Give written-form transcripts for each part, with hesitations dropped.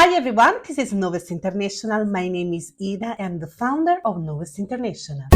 Hi everyone, this is Knowess International. My name is Ida. I am the founder of Knowess International.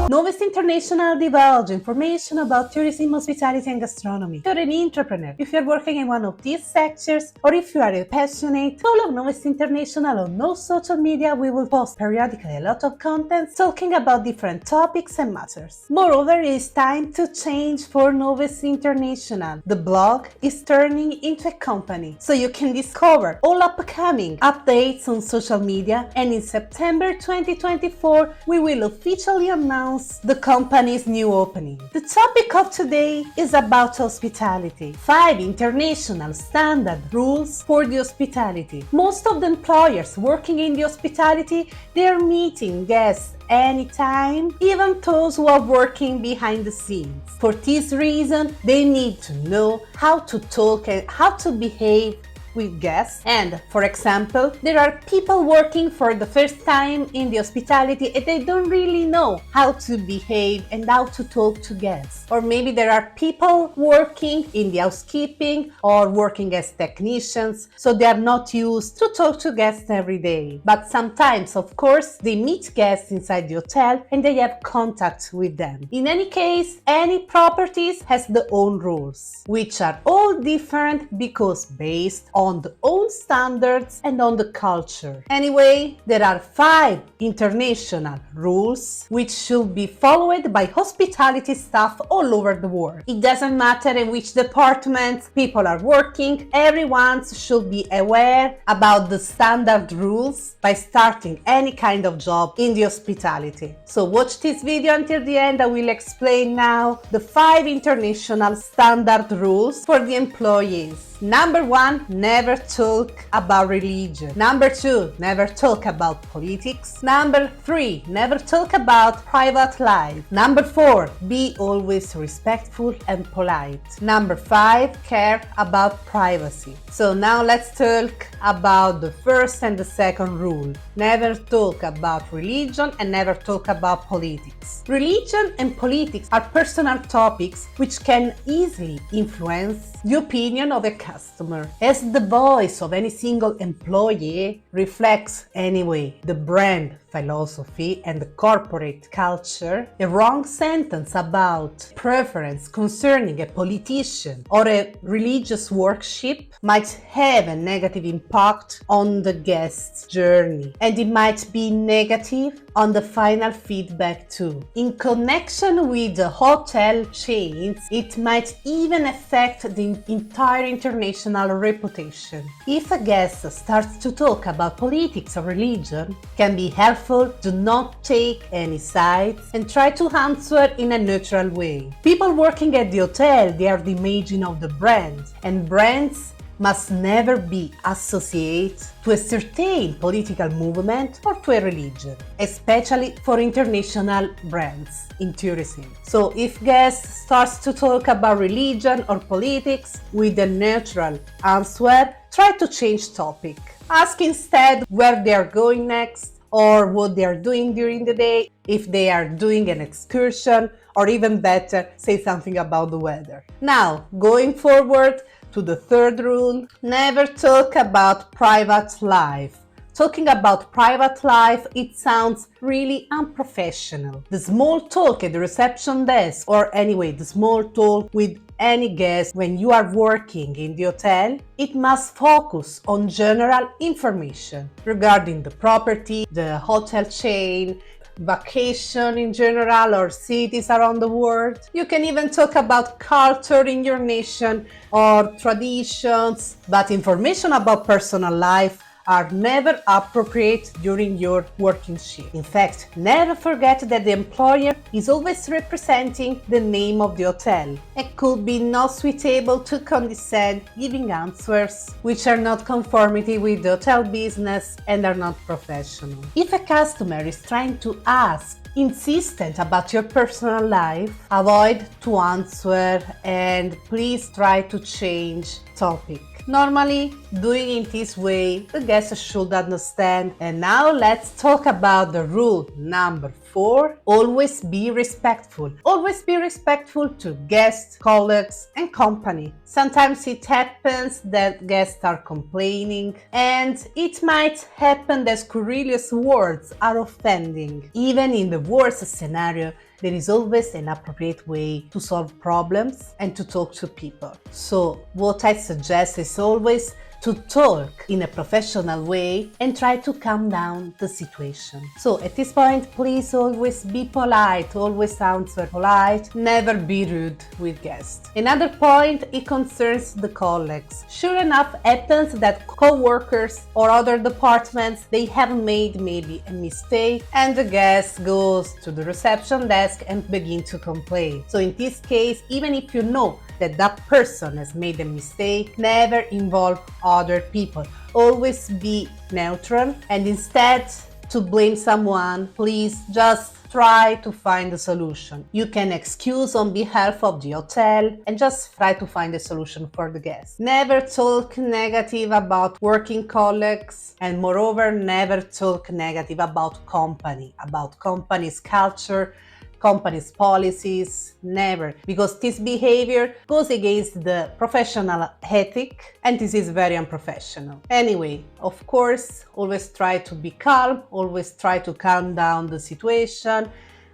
Knowess International divulges information about tourism, hospitality and gastronomy. If you're an entrepreneur, if you're working in one of these sectors, or if you are a passionate, follow Knowess International on all social media. We will post periodically a lot of content talking about different topics and matters. Moreover, it is time to change for Knowess International. The blog is turning into a company, so you can discover all upcoming updates on social media, and in September 2024, we will officially announce the company's new opening. The topic of today is about hospitality. 5 international standard rules for the hospitality. Most of the employers working in the hospitality, they are meeting guests anytime, even those who are working behind the scenes. For this reason, they need to know how to talk and how to behave with guests. And for example, there are people working for the first time in the hospitality and they don't really know how to behave and how to talk to guests. Or maybe there are people working in the housekeeping or working as technicians, so they are not used to talk to guests every day. But sometimes, of course, they meet guests inside the hotel and they have contact with them. In any case, any properties has their own rules, which are all different because based on the own standards and on the culture. Anyway, there are 5 international rules which should be followed by hospitality staff all over the world. It doesn't matter in which department people are working, everyone should be aware about the standard rules by starting any kind of job in the hospitality. So watch this video until the end. I will explain now the 5 international standard rules for the employees. Number 1, never talk about religion. Number 2, never talk about politics. Number 3, never talk about private life. Number 4, be always respectful and polite. Number 5, care about privacy. So now let's talk about the first and the second rule. Never talk about religion and never talk about politics. Religion and politics are personal topics which can easily influence the opinion of a customer. As the voice of any single employee reflects anyway the brand philosophy and the corporate culture, a wrong sentence about preference concerning a politician or a religious worship might have a negative impact on the guest's journey, and it might be negative on the final feedback too. In connection with the hotel chains, it might even affect the entire international reputation. If a guest starts to talk about politics or religion, it can be helpful. Do not take any sides and try to answer in a neutral way. People working at the hotel, they are the imaging of the brand, and brands must never be associated to a certain political movement or to a religion, especially for international brands in tourism. So if guests starts to talk about religion or politics with a neutral answer, try to change topic. Ask instead where they are going next, or what they are doing during the day, if they are doing an excursion, or even better, say something about the weather. Now, going forward to the third rule, never talk about private life. Talking about private life, it sounds really unprofessional. The small talk at the reception desk, or anyway, the small talk with any guest when you are working in the hotel, it must focus on general information regarding the property, the hotel chain, vacation in general, or cities around the world. You can even talk about culture in your nation or traditions, but information about personal life are never appropriate during your working shift. In fact, never forget that the employer is always representing the name of the hotel. It could be not suitable to condescend giving answers which are not conformity with the hotel business and are not professional. If a customer is trying to ask insistent about your personal life, avoid to answer and please try to change topic. Normally, doing it this way, the guests should understand. And now let's talk about the rule number 4, always be respectful. Always be respectful to guests, colleagues, and company. Sometimes it happens that guests are complaining, and it might happen that scurrilous words are offending. Even in the worst scenario, there is always an appropriate way to solve problems and to talk to people. So what I suggest is always to talk in a professional way and try to calm down the situation. So at this point, please always be polite, always answer polite, never be rude with guests. Another point, it concerns the colleagues. Sure enough, happens that co-workers or other departments, they have made maybe a mistake and the guest goes to the reception desk and begin to complain. So in this case, even if you know that person has made a mistake, never involve other people. Always be neutral, and instead to blame someone, please just try to find a solution. You can excuse on behalf of the hotel and just try to find a solution for the guest. Never talk negative about working colleagues, and moreover, never talk negative about company's culture, company's policies, never, because this behavior goes against the professional ethic and this is very unprofessional. Anyway, of course, always try to be calm, always try to calm down the situation,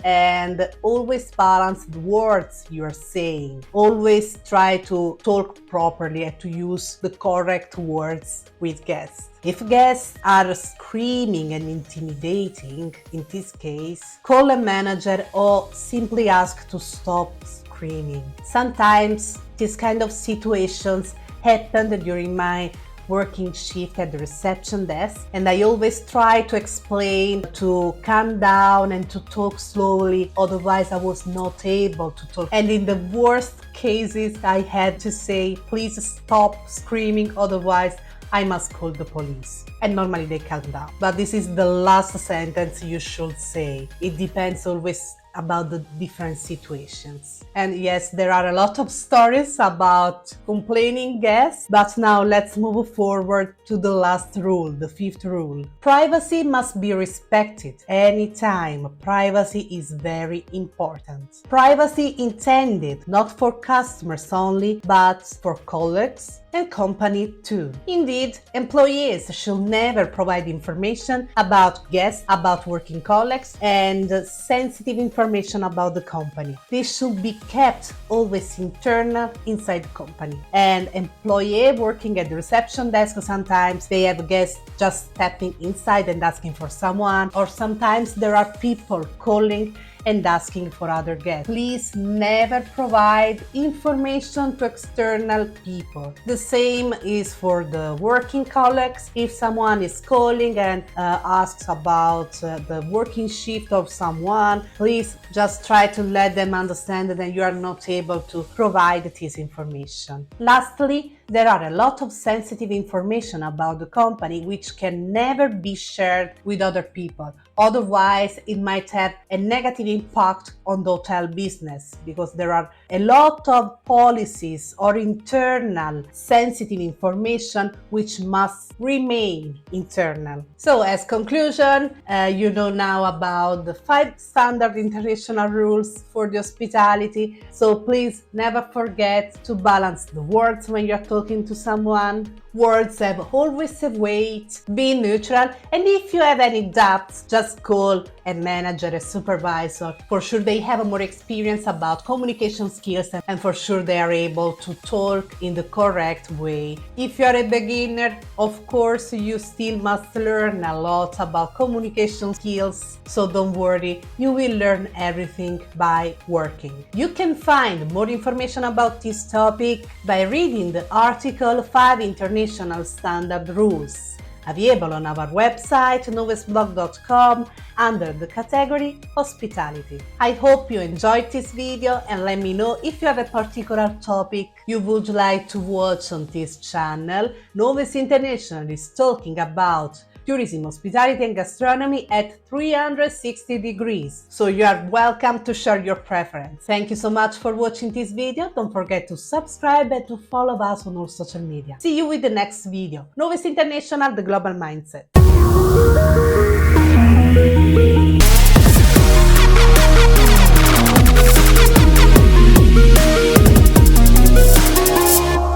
and always balance the words you are saying. Always try to talk properly and to use the correct words with guests. If guests are screaming and intimidating, in this case, call a manager or simply ask to stop screaming. Sometimes these kind of situations happened during my working shift at the reception desk, and I always try to explain to calm down and to talk slowly, otherwise I was not able to talk. And in the worst cases I had to say, please stop screaming, otherwise I must call the police. And normally they calm down. But this is the last sentence you should say. It depends always about the different situations. And yes, there are a lot of stories about complaining guests, but now let's move forward to the last rule, the 5th rule. Privacy must be respected anytime. Privacy is very important. Privacy intended not for customers only, but for colleagues and company too. Indeed, employees should never provide information about guests, about working colleagues, and sensitive information about the company. This should be kept always internal inside the company. And employee working at the reception desk, sometimes they have guests just stepping inside and asking for someone, or sometimes there are people calling and asking for other guests. Please never provide information to external people. The same is for the working colleagues. If someone is calling and asks about the working shift of someone, please just try to let them understand that you are not able to provide this information. Lastly, there are a lot of sensitive information about the company which can never be shared with other people. Otherwise, it might have a negative impact on the hotel business, because there are a lot of policies or internal sensitive information which must remain internal. So as conclusion, you know now about the 5 standard international rules for the hospitality. So please never forget to balance the words when you're talking to someone. Words have always a weight. Be neutral, and if you have any doubts, just call a manager, a supervisor. For sure they have more experience about communication skills, and for sure they are able to talk in the correct way. If you are a beginner, of course you still must learn a lot about communication skills, so don't worry, you will learn everything by working. You can find more information about this topic by reading the article 5 International Standard Rules, available on our website knowessblog.com under the category Hospitality. I hope you enjoyed this video, and let me know if you have a particular topic you would like to watch on this channel. Knowess International is talking about tourism, hospitality and gastronomy at 360 degrees. So you are welcome to share your preference. Thank you so much for watching this video. Don't forget to subscribe and to follow us on all social media. See you with the next video. Knowess International, the global mindset.